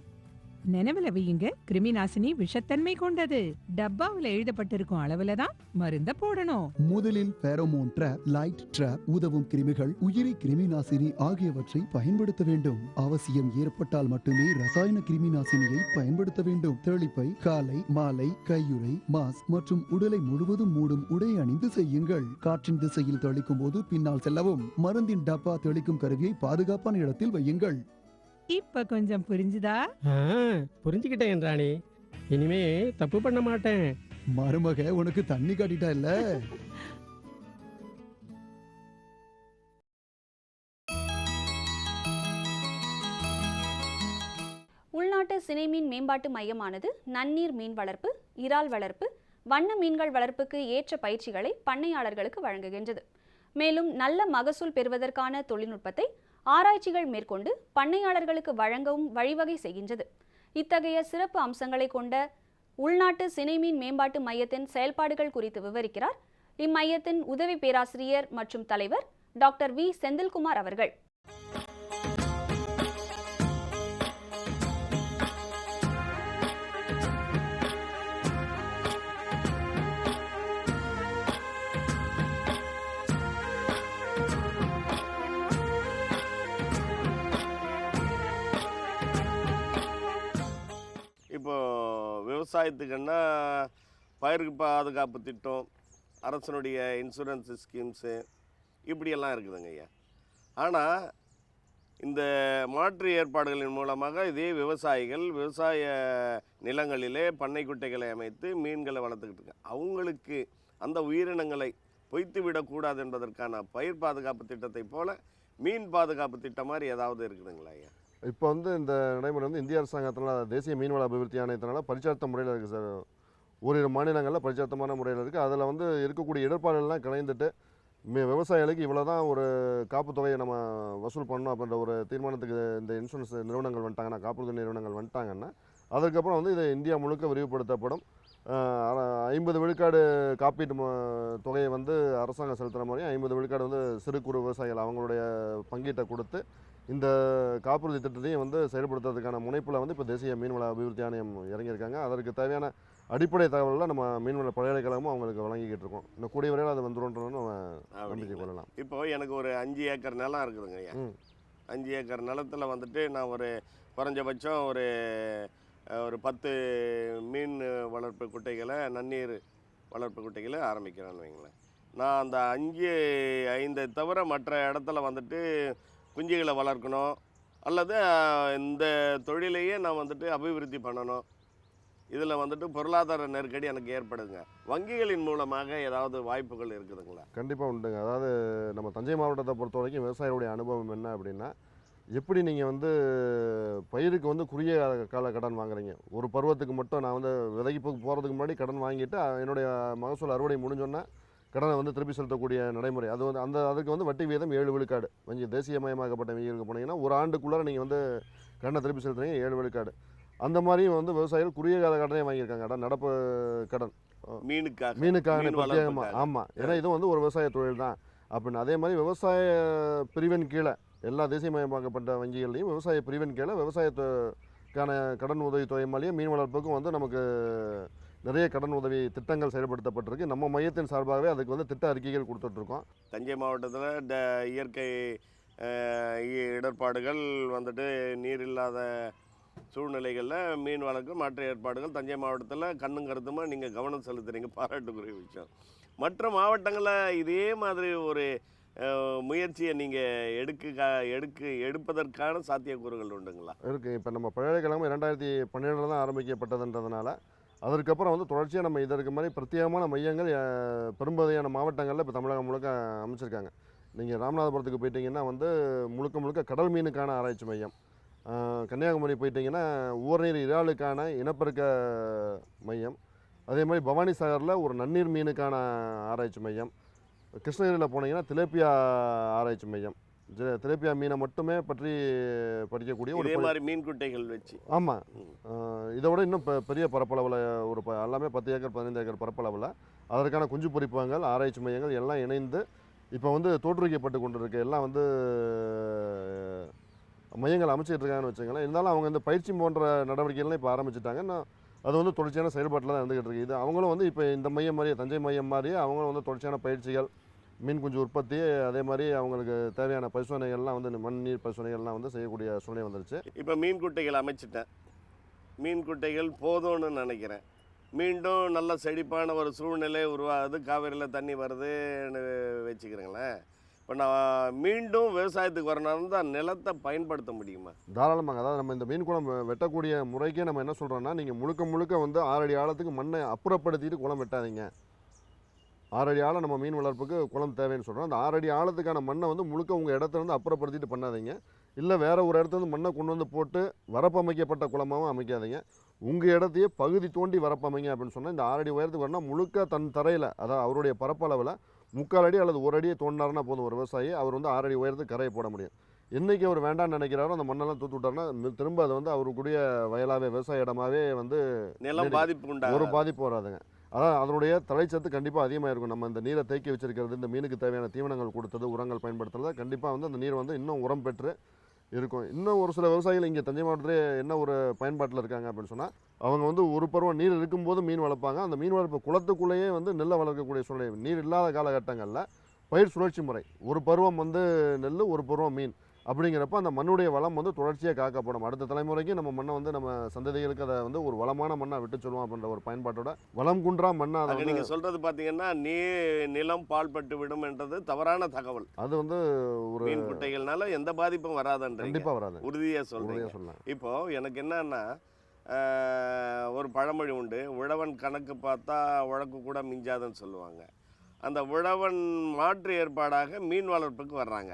நினைவுல வையுங்க, கிருமிநாசினி விஷத்தன்மை கொண்டது. டப்பாவுல எழுதப்பட்டிருக்கும் அளவுல தான் மருந்த போடணும். முதலில் பேரோமோன் ட்ராப், லைட் ட்ராப், உதவும் கிருமிகள், உயிரி கிருமிநாசினி ஆகியவற்றை பயன்படுத்த வேண்டும். அவசியம் ஏற்பட்டால் மட்டுமே ரசாயன கிருமிநாசினியை பயன்படுத்த வேண்டும். தெளிப்பை காலை மாலை கையுறை, மாஸ்க் மற்றும் உடலை முழுவதும் மூடும் உடை அணிந்து செய்யுங்கள். காற்றின் திசையில் தெளிக்கும் போது பின்னால் செல்லவும். மருந்தின் டப்பா தெளிக்கும் கருவியை பாதுகாப்பான இடத்தில் வையுங்கள். இப்ப கொஞ்சம் புரிஞ்சுதா? புரிஞ்சுக்கிட்டேன் ராணி. இனிமே தப்பு பண்ண மாட்டேன். மருமக உனக்கு தண்ணி காட்டிட்டா இல்ல. உள்நாட்டு சினைமீன் மேம்பாட்டு மையமானது நன்னீர் மீன் வளர்ப்பு, இறால் வளர்ப்பு, வண்ண மீன்கள் வளர்ப்புக்கு ஏற்ற பயிற்சிகளை பண்ணையாளர்களுக்கு வழங்குகின்றது. மேலும் நல்ல மகசூல் பெறுவதற்கான தொழில்நுட்பத்தை ஆராய்ச்சிகள் மேற்கொண்டு பண்ணையாளர்களுக்கு வழங்கவும் வழிவகை செய்கின்றது. இத்தகைய சிறப்பு அம்சங்களை கொண்ட உள்நாட்டு சினைமீன் மேம்பாட்டு மையத்தின் செயல்பாடுகள் குறித்து விவரிக்கிறார் இம்மையத்தின் உதவி பேராசிரியர் மற்றும் தலைவர் டாக்டர் வி செந்தில்குமார் அவர்கள். இப்போது விவசாயத்துக்குன்னா பயிருக்கு பாதுகாப்பு திட்டம், அரசனுடைய இன்சூரன்ஸ் ஸ்கீம்ஸு இப்படியெல்லாம் இருக்குதுங்க ஐயா. ஆனால் இந்த மாற்று ஏற்பாடுகளின் மூலமாக இதே விவசாயிகள் விவசாய நிலங்களிலே பண்ணை குட்டைகளை அமைத்து மீன்களை வளர்த்துக்கிட்டு இருக்காங்க. அவங்களுக்கு அந்த உயிரினங்களை பொய்த்து விடக்கூடாது என்பதற்கான பயிர் பாதுகாப்பு திட்டத்தை போல் மீன் பாதுகாப்பு திட்டம் மாதிரி ஏதாவது இருக்குதுங்களா ஐயா? இப்போ இந்த நடைமுறை இந்திய அரசாங்கத்தினால தேசிய மீன்வள அபிவிருத்தி ஆணையத்தினால பரிச்சார்த்த முறையில் இருக்குது சார். ஓரிரு மாநிலங்களில் பரிச்சார்த்தமான முறையில் இருக்குது. அதில் இருக்கக்கூடிய இடர்பாடுகள்லாம் கலைந்துட்டு விவசாயிகளுக்கு இவ்வளோ தான் ஒரு காப்பு தொகையை நம்ம வசூல் பண்ணணும் அப்படின்ற ஒரு தீர்மானத்துக்கு இந்த இன்சூரன்ஸ் நிறுவனங்கள் வந்துட்டாங்கன்னா, காப்புறுதி நிறுவனங்கள் வந்துட்டாங்கன்னா, அதுக்கப்புறம் வந்து இது இந்தியா முழுக்க விரிவுபடுத்தப்படும். 50 விழுக்காடு காப்பீட்டு தொகையை வந்து அரசாங்கம் செலுத்துகிற மாதிரியும் 50 விழுக்காடு வந்து சிறு குறு விவசாயிகள் அவங்களுடைய பங்கீட்டை கொடுத்து இந்த காப்புறுதி திட்டத்தையும் வந்து செயல்படுத்துறதுக்கான முனைப்பில் வந்து இப்போ தேசிய மீன்வள அபிவிருத்தி ஆணையம் இறங்கியிருக்காங்க. அதற்கு தேவையான அடிப்படை தகவல்களை நம்ம மீன்வள பல்கலைக்கழகமும் அவங்களுக்கு வழங்கிக்கிட்டு இருக்கோம். இன்னும் கூடிய வரையில் அது வந்துடும்ன்றன்னு நம்ம நம்பிக்கை கொள்ளலாம். இப்போது எனக்கு ஒரு 5 ஏக்கர் நிலம் இருக்குதுங்க ஐயா. 5 ஏக்கர் நிலத்தில் வந்துட்டு நான் ஒரு குறைஞ்சபட்சம் ஒரு 10 மீன் வளர்ப்பு குட்டைகளை, நன்னீர் வளர்ப்பு குட்டைகளை ஆரம்பிக்கிறேன்னு வைங்களேன். நான் அந்த 5 தவிர மற்ற இடத்துல வந்துட்டு குஞ்சுகளை வளர்க்கணும், அல்லது இந்த தொழிலையே நான் வந்துட்டு அபிவிருத்தி பண்ணணும். இதில் வந்துட்டு பொருளாதார நெருக்கடி எனக்கு ஏற்படுதுங்க. வங்கிகளின் மூலமாக ஏதாவது வாய்ப்புகள் இருக்குதுங்களா? கண்டிப்பாக உண்டுங்க. அதாவது நம்ம தஞ்சை மாவட்டத்தை பொறுத்த வரைக்கும் விவசாயிகளுடைய அனுபவம் என்ன அப்படின்னா, எப்படி நீங்கள் வந்து பயிருக்கு வந்து குறுகிய கால கடன் வாங்குறீங்க. ஒரு பருவத்துக்கு மட்டும் நான் வந்து விதைக்கு போகிறதுக்கு முன்னாடி கடன் வாங்கிட்டு என்னுடைய மகசூல் அறுவடை முடிஞ்சோன்னா கடனை வந்து திருப்பி செலுத்தக்கூடிய நடைமுறை. அது வந்து அதுக்கு வந்து வட்டி வீதம் 7 விழுக்காடு. வங்கி தேசியமயமாக்கப்பட்ட வங்கிகளுக்கு போனீங்கன்னா ஒரு ஆண்டுக்குள்ளார நீங்கள் வந்து கடனை திருப்பி செலுத்துறீங்க 7 விழுக்காடு. அந்த மாதிரியும் வந்து விவசாயிகள் குறுகிய கால கடனே வாங்கியிருக்காங்க. நடப்பு கடன் மீனுக்காக பிரத்யேகமாக. ஆமாம், ஏன்னா இது வந்து ஒரு விவசாய தொழில் தான் அப்படின்னு. அதே மாதிரி விவசாய பிரிவின் கீழே எல்லா தேசியமயமாக்கப்பட்ட வங்கிகள்லையும் விவசாய பிரிவின் கீழே விவசாயத்துக்கான கடன் உதவி தொகை மூலியம் மீன் வளர்ப்புக்கும் வந்து நமக்கு நிறைய கடன் உதவி திட்டங்கள் செயல்படுத்தப்பட்டிருக்கு. நம்ம மையத்தின் சார்பாகவே அதுக்கு வந்து திட்ட அறிக்கைகள் கொடுத்துட்ருக்கோம். தஞ்சை மாவட்டத்தில் இயற்கை இடர்பாடுகள் வந்துட்டு நீர் இல்லாத சூழ்நிலைகளில் மீன் வளர்க்க மாற்று ஏற்பாடுகள் தஞ்சை மாவட்டத்தில் கண்ணும் கருத்துமாக நீங்கள் கவனம் செலுத்துகிறீங்க, பாராட்டுக்குரிய விஷயம். மற்ற மாவட்டங்களில் இதே மாதிரி ஒரு முயற்சியை நீங்கள் எடுப்பதற்கான சாத்தியக்கூறுகள் உண்டுங்களா? இருக்குது. இப்போ நம்ம பல்கலைக்கழகம் 2012 தான் ஆரம்பிக்கப்பட்டதுன்றதுனால அதற்கப்புறம் வந்து தொடர்ச்சியாக நம்ம இதற்கு மாதிரி பிரத்யேகமான மையங்கள் பெரும்பகுதியான மாவட்டங்களில் இப்போ தமிழகம் முழுக்க அமைச்சிருக்காங்க. நீங்கள் ராமநாதபுரத்துக்கு போயிட்டீங்கன்னா வந்து முழுக்க கடல் மீனுக்கான ஆராய்ச்சி மையம், கன்னியாகுமரி போயிட்டீங்கன்னா ஊர்நீர் இறாலுக்கான இனப்பெருக்க மையம், அதே மாதிரி பவானி சாகரில் ஒரு நன்னீர் மீனுக்கான ஆராய்ச்சி மையம், கிருஷ்ணகிரியில் போனீங்கன்னா திலேப்பியா ஆராய்ச்சி மையம், திலேப்பியா மீனை மட்டுமே பற்றி படிக்கக்கூடிய ஒரு மாதிரி மீன் குட்டைகள் வச்சு. ஆமாம், இதை விட இன்னும் பெரிய பரப்பளவில் ஒரு எல்லாமே 10 ஏக்கர் 15 ஏக்கர் பரப்பளவில் அதற்கான குஞ்சு பொறிப்பகங்கள் ஆராய்ச்சி மையங்கள் எல்லாம் இணைந்து இப்போ வந்து தோற்றுவிக்கப்பட்டு கொண்டு இருக்கு. எல்லாம் வந்து மையங்கள் அமைச்சிட்டு இருக்காங்கன்னு வச்சுங்களேன். இருந்தாலும் அவங்க இந்த பயிற்சி போன்ற நடவடிக்கைகள்லாம் இப்போ ஆரம்பிச்சிட்டாங்க. அது வந்து தொடர்ச்சியான செயல்பாட்டில் தான் இருந்துகிட்டு இருக்குது. இது அவங்களும் வந்து இப்போ இந்த மையம் மாதிரியே தஞ்சை மையம் மாதிரியே அவங்களும் வந்து தொடர்ச்சியான பயிற்சிகள், மீன் குஞ்சு உற்பத்தி, அதே மாதிரி அவங்களுக்கு தேவையான பரிசோதனைகள்லாம் வந்து மண் நீர் பரிசோதனைகள்லாம் வந்து செய்யக்கூடிய சூழ்நிலை வந்துருச்சு. இப்போ மீன் குட்டைகள் அமைச்சிட்டேன், மீன் குட்டைகள் போதும்னு நினைக்கிறேன். மீண்டும் நல்ல செழிப்பான ஒரு சூழ்நிலை உருவாகுது, காவிரியில் தண்ணி வருதுன்னு வச்சுக்கிறேங்களேன். இப்போ நான் மீண்டும் விவசாயத்துக்கு வரணும்னு தான் நிலத்தை பயன்படுத்த முடியுமா? தாராளமாக. அதாவது நம்ம இந்த மீன் குளம் வெட்டக்கூடிய முறைக்கே நம்ம என்ன சொல்கிறோன்னா, நீங்கள் முழுக்க வந்து 6 அடி ஆழத்துக்கு மண்ணை அப்புறப்படுத்திட்டு குளம் வெட்டாதீங்க. 6 அடி ஆழம் நம்ம மீன் வளர்ப்புக்கு குளம் தேவைன்னு சொல்கிறோம். அந்த 6 அடி ஆழத்துக்கான மண்ணை வந்து முழுக்க உங்கள் இடத்துலேருந்து அப்புறப்படுத்திட்டு பண்ணாதீங்க. இல்லை வேறு ஒரு இடத்துலேருந்து மண்ணை கொண்டு வந்து போட்டு வரப்பு அமைக்கப்பட்ட குளமாகவும் அமைக்காதீங்க. உங்கள் இடத்தையே பகுதி தோண்டி வரப்பு அமைங்க அப்படின்னு சொன்னால் இந்த 6 அடி உயரத்துக்கு வரணும். முழுக்க தன் தரையில், அதாவது அவருடைய பரப்பளவில் 3/4 அடி அல்லது 1 அடியை தோண்டினார்னா போதும் ஒரு விவசாயி. அவர் வந்து 6 அடி உயரத்துக்கு கரையை போட முடியும். என்றைக்கு அவர் வேண்டாம்னு நினைக்கிறாரோ அந்த மண்ணெல்லாம் தூத்து விட்டார்னா திரும்ப அது வந்து அவருக்குரிய வயலாகவே விவசாய இடமாகவே வந்து நிலம் பாதிப்பு ஒரு பாதிப்பு வராதுங்க. அதான் அதனுடைய தலைச்சத்து கண்டிப்பாக அதிகமாக இருக்கும். நம்ம இந்த நீரை தேக்கி வச்சிருக்கிறது, இந்த மீனுக்கு தேவையான தீவனங்கள் கொடுத்தது, உரங்கள் பயன்படுத்துறது, கண்டிப்பாக வந்து அந்த நீர் வந்து இன்னும் உரம் பெற்று இருக்கும். இன்னும் ஒரு சில விவசாயிகள் இங்கே தஞ்சை மாவட்டத்திலே என்ன ஒரு பயன்பாட்டில் இருக்காங்க அப்படின்னு சொன்னால், அவங்க வந்து ஒரு பருவம் நீர் இருக்கும்போது மீன் வளர்ப்பாங்க. அந்த மீன் வளர்ப்பு குளத்துக்குள்ளேயே வந்து நெல்லை வளர்க்கக்கூடிய சூழ்நிலை. நீர் இல்லாத காலகட்டங்களில் பயிர் சுழற்சி முறை, ஒரு பருவம் வந்து நெல், ஒரு பருவம் மீன் அப்படிங்கிறப்ப அந்த மண்ணுடைய வளம் வந்து தொடர்ச்சியாக காக்கப்படும். அடுத்த தலைமுறைக்கு நம்ம மண்ணை வந்து நம்ம சந்ததிகளுக்கு அதை வந்து ஒரு வளமான மண்ணாக விட்டு சொல்லுவோம் அப்படின்ற ஒரு பயன்பாட்டோட வளம் குன்றா மண்ணாக அதை நீங்கள் சொல்கிறது பார்த்தீங்கன்னா நிலம் பால்பட்டு விடும் என்றது தவறான தகவல். அது வந்து ஒரு மீன் குட்டைகள்னால எந்த பாதிப்பும் வராதுன்ற கண்டிப்பாக வராது, உறுதியாக சொல்லலாம். இப்போது எனக்கு என்னன்னா, ஒரு பழமொழி உண்டு, உழவன் கணக்கு பார்த்தா உழக்கு கூட மிஞ்சாதுன்னு சொல்லுவாங்க. அந்த உழவன் மாற்று ஏற்பாடாக மீன் வளர்ப்புக்கு வர்றாங்க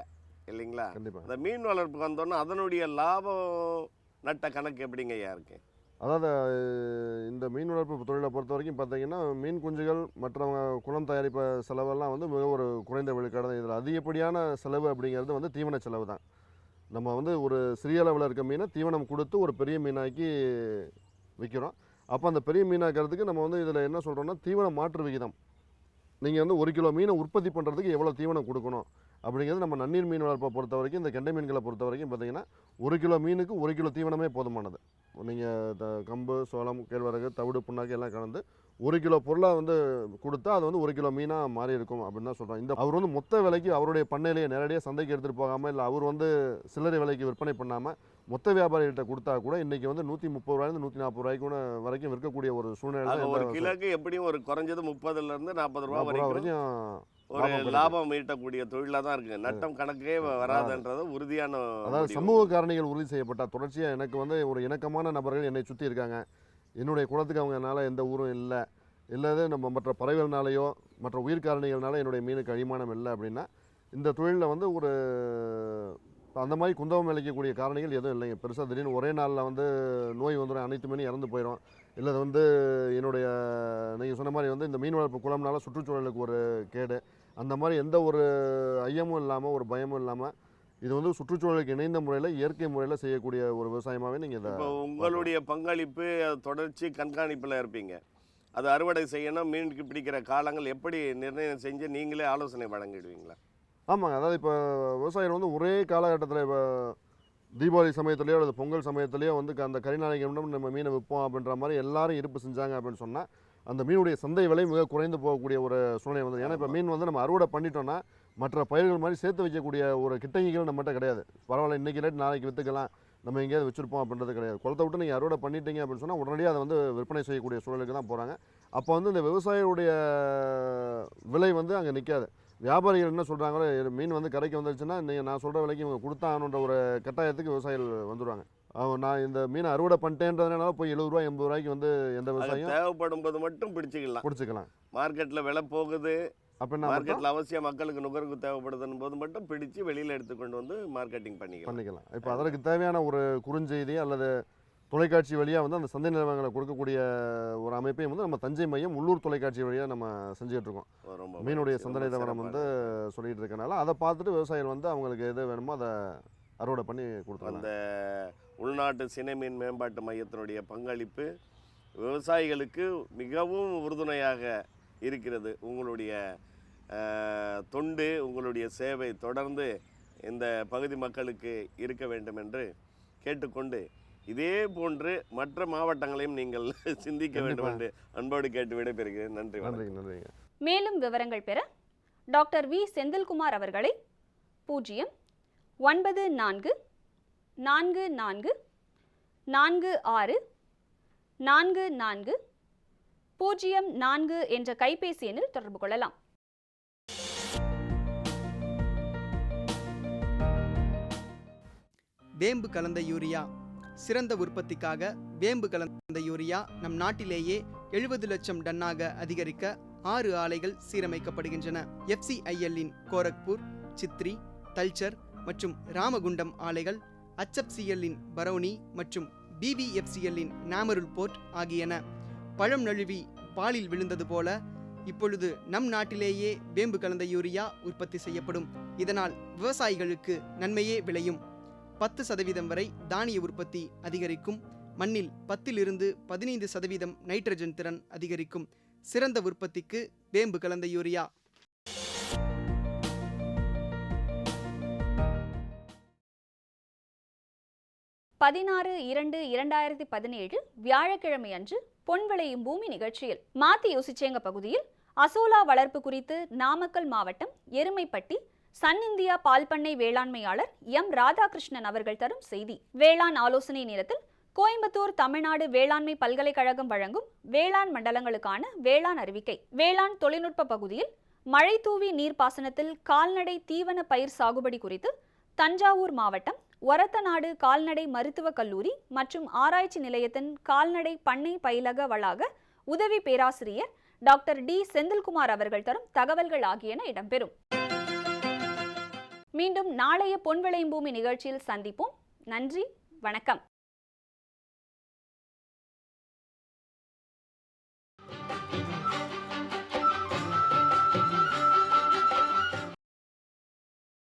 இல்லைங்களா? கண்டிப்பாக. அந்த மீன் வளர்ப்புக்கு வந்தோன்னா அதனுடைய லாபம் நட்ட கணக்கு எப்படிங்க ஐயா இருக்கு? அதாவது இந்த மீன் வளர்ப்பு தொழிலை பொறுத்த வரைக்கும் பார்த்தீங்கன்னா மீன் குஞ்சுகள் மற்றவங்க குளம் தயாரிப்பு செலவெல்லாம் வந்து மிக ஒரு குறைந்த விழுக்காடு தான். இதில் அதிகப்படியான செலவு அப்படிங்கிறது வந்து தீவன செலவு தான். நம்ம வந்து ஒரு சிறிய அளவில் இருக்க மீனை தீவனம் கொடுத்து ஒரு பெரிய மீனாக்கி விற்கிறோம். அப்போ அந்த பெரிய மீனாக்கிறதுக்கு நம்ம வந்து இதில் என்ன சொல்கிறோம்னா தீவன மாற்று விகிதம். நீங்கள் வந்து 1 கிலோ மீனை உற்பத்தி பண்ணுறதுக்கு எவ்வளோ தீவனம் கொடுக்கணும் அப்படிங்கிறது நம்ம நன்னீர் மீன் வளர்ப்பை பொறுத்த வரைக்கும், இந்த கெண்டை மீன்களை பொறுத்த வரைக்கும் பார்த்தீங்கன்னா 1 கிலோ மீனுக்கு 1 கிலோ தீவனமே போதுமானது. நீங்கள் கம்பு, சோளம், கேழ்வரகு, தவிடு, புண்ணாக்கு எல்லாம் கலந்து 1 கிலோ பொருளாக வந்து கொடுத்தா அது வந்து 1 கிலோ மீனாக மாறி இருக்கும் அப்படின்னு தான் சொல்கிறோம். அவர் வந்து மொத்த விலைக்கு அவருடைய பண்ணையிலேயே நேரடியாக சந்தைக்கு எடுத்துகிட்டு போகாமல், இல்லை அவர் வந்து சில்லறை விலைக்கு விற்பனை பண்ணாமல் மொத்த வியாபாரிகிட்ட கொடுத்தா கூட இன்றைக்கி வந்து 130 ரூபாயிலிருந்து 140 ரூபாய்க்கு கூட வரைக்கும் விற்கக்கூடிய ஒரு சூழ்நிலை. ஒரு கிலோக்கு எப்படியும் ஒரு குறைஞ்சது 30லேருந்து 40 ரூபா வரைக்கும் ஒரு லாபம் ஈட்டக்கூடிய தொழிலாக தான் இருக்குது. நட்டம் கணக்கே வராதுன்றது உறுதியான. அதாவது சமூக காரணிகள் உறுதி செய்யப்பட்டால் தொடர்ச்சியாக எனக்கு வந்து ஒரு இணக்கமான நபர்கள் என்னை சுற்றி இருக்காங்க, என்னுடைய குலத்துக்கு அவங்கனால எந்த ஊரும் இல்லை, இல்லாத நம்ம மற்ற பறவைகள்னாலேயோ மற்ற உயிர் காரணிகள்னால என்னுடைய மீனுக்கு அழிமானம் இல்லை அப்படின்னா இந்த தொழிலில் வந்து ஒரு அந்த மாதிரி குந்தவம் இழைக்கக்கூடிய காரணிகள் எதுவும் இல்லைங்க. பெருசாக திடீர்னு ஒரே நாளில் வந்து நோய் வந்துடும், அனைத்து மீனும் இறந்து போயிடும். இல்லை அது வந்து என்னுடைய நீங்கள் சொன்ன மாதிரி வந்து இந்த மீன் வளர்ப்பு குளம்னால சுற்றுச்சூழலுக்கு ஒரு கேடு, அந்த மாதிரி எந்த ஒரு ஐயமும் இல்லாமல் ஒரு பயமும் இல்லாமல் இது வந்து சுற்றுச்சூழலுக்கு இணைந்த முறையில் இயற்கை முறையில் செய்யக்கூடிய ஒரு விவசாயமாகவே நீங்கள் இதை. இப்போ உங்களுடைய பங்களிப்பு தொடர்ச்சி கண்காணிப்பில் இருப்பீங்க. அது அறுவடை செய்யணும், மீனுக்கு பிடிக்கிற காலங்கள் எப்படி நிர்ணயம் செஞ்சு நீங்களே ஆலோசனை வழங்கிடுவீங்களா? ஆமாங்க. அதாவது இப்போ விவசாயிகள் வந்து ஒரே காலகட்டத்தில் இப்போ தீபாவளி சமயத்துலேயோ அல்லது பொங்கல் சமயத்துலேயோ வந்து அந்த கரிநாளைக்கு நம்ம மீனை விற்போம் அப்படின்ற மாதிரி எல்லாரும் இருப்பு செஞ்சாங்க அப்படின்னு சொன்னால் அந்த மீனுடைய சந்தை விலை மிக குறைந்து போகக்கூடிய ஒரு சூழ்நிலை வந்து. ஏன்னா இப்போ மீன் வந்து நம்ம அறுவடை பண்ணிட்டோம்னா மற்ற பயிர்கள் மாதிரி சேர்த்து வைக்கக்கூடிய ஒரு கிட்டங்கிகள் நம்மகிட்ட கிடையாது. பரவாயில்ல இன்றைக்கி ரேட் நாளைக்கு விற்றுக்கலாம், நம்ம எங்கேயாவது வச்சுருப்போம் அப்படின்றது கிடையாது. குளத்தை விட்டு நீங்கள் அறுவடை பண்ணிட்டீங்க அப்படின்னு சொன்னால் உடனடியாக அதை வந்து விற்பனை செய்யக்கூடிய சூழலுக்கு தான் போகிறாங்க. அப்போ வந்து இந்த விவசாயிகளுடைய விலை வந்து அங்கே நிற்காது. வியாபாரிகள் என்ன சொல்கிறாங்களோ, மீன் வந்து கரைக்கு வந்துருச்சுன்னா நீங்கள் நான் சொல்கிற விலைக்கு இவங்க கொடுத்தாங்கன்ற ஒரு கட்டாயத்துக்கு விவசாயிகள் வந்துடுவாங்க. நான் இந்த மீனை அறுவடை பண்ணிட்டேன்றதுனால போய் 70 ரூபா 80 ரூபாய்க்கு வந்து எந்த விவசாயம் தேவைப்படும் போது மட்டும் பிடிச்சிக்கலாம். மார்க்கெட்டில் விலை போகுது அப்படின்னா மார்க்கெட்டில் அவசியம் மக்களுக்கு நுகர்வு தேவைப்படுதுன்னு போது மட்டும் பிடிச்சி வெளியில் எடுத்துக்கொண்டு வந்து மார்க்கெட்டிங் பண்ணிக்கலாம். இப்போ அதற்கு தேவையான ஒரு குறுஞ்செய்தி அல்லது தொலைக்காட்சி வழியாக வந்து அந்த சந்தை நிலவரங்களை கொடுக்கக்கூடிய ஒரு அமைப்பையும் வந்து நம்ம தஞ்சை மையம் உள்ளூர் தொலைக்காட்சி வழியாக நம்ம செஞ்சுக்கிட்டு இருக்கோம். மீனுடைய சந்தை நிலவரம் வந்து சொல்லிட்டு இருக்கனால அதை பார்த்துட்டு விவசாயிகள் வந்து அவங்களுக்கு எது வேணுமோ அதை அறுவடை பண்ணி கொடுத்துருவாங்க. அந்த உள்நாட்டு சினை மீன் மேம்பாட்டு மையத்தினுடைய பங்களிப்பு விவசாயிகளுக்கு மிகவும் உறுதுணையாக இருக்கிறது. உங்களுடைய தொண்டு, உங்களுடைய சேவை தொடர்ந்து இந்த பகுதி மக்களுக்கு இருக்க வேண்டும் என்று கேட்டுக்கொண்டு இதே போன்று மற்ற மாவட்டங்களையும் நீங்கள் சிந்திக்க வேண்டும் என்று அன்போடு கேட்டு விடைபெறுகிறேன். நன்றி. நன்றி. மேலும் விவரங்கள் பெற டாக்டர் வி செந்தில்குமார் அவர்களை 094 44 46 44 04 என்ற கைபேசி எண்ணில் தொடர்பு கொள்ளலாம். வேம்பு கலந்த யூரியா. சிறந்த உற்பத்திக்காக வேம்பு கலந்த யூரியா நம் நாட்டிலேயே 70 லட்சம் டன்னாக அதிகரிக்க 6 ஆலைகள் சீரமைக்கப்படுகின்றன. FCIL-இன் கோரக்பூர், சித்ரி, தல்ச்சர் மற்றும் ராமகுண்டம் ஆலைகள், HFCL-இன் பரௌனி மற்றும் BVFCL-இன் நாமருல் போர்ட் ஆகியன. பழம் நழுவி பாலில் விழுந்தது போல இப்பொழுது நம் நாட்டிலேயே வேம்பு கலந்த யூரியா உற்பத்தி செய்யப்படும். இதனால் விவசாயிகளுக்கு நன்மையே விளையும். 10% வரை தானிய உற்பத்தி அதிகரிக்கும். மண்ணில் 10 to 15% நைட்ரஜன் திறன் அதிகரிக்கும். சிறந்த உற்பத்திக்கு வேம்பு கலந்த யூரியா. பதினாறு 2/2017 வியாழக்கிழமை அன்று பொன் விளையும் பூமி நிகழ்ச்சியில் மாத்தி யோசிச்சேங்க பகுதியில் அசோலா வளர்ப்பு குறித்து நாமக்கல் மாவட்டம் எருமைப்பட்டி சன் இந்தியா பால் பண்ணை வேளாண்மையாளர் எம் ராதாகிருஷ்ணன் அவர்கள் தரும் செய்தி. வேளாண் ஆலோசனை நேரத்தில் கோயம்புத்தூர் தமிழ்நாடு வேளாண்மை பல்கலைக்கழகம் வழங்கும் வேளாண் மண்டலங்களுக்கான வேளாண் அறிவிக்கை. வேளாண் தொழில்நுட்ப பகுதியில் மழை தூவி நீர்ப்பாசனத்தில் கால்நடை தீவன பயிர் சாகுபடி குறித்து தஞ்சாவூர் மாவட்டம் ஒரத்தநாடு கால்நடை மருத்துவக் கல்லூரி மற்றும் ஆராய்ச்சி நிலையத்தின் கால்நடை பண்ணை பயிலக வளாக உதவி பேராசிரியர் டாக்டர் டி செந்தில்குமார் அவர்கள் தரும் தகவல்கள் ஆகியன இடம்பெறும். மீண்டும் நாளைய பொன் விளையும் பூமி நிகழ்ச்சியில் சந்திப்போம். நன்றி, வணக்கம். வணக்கம்.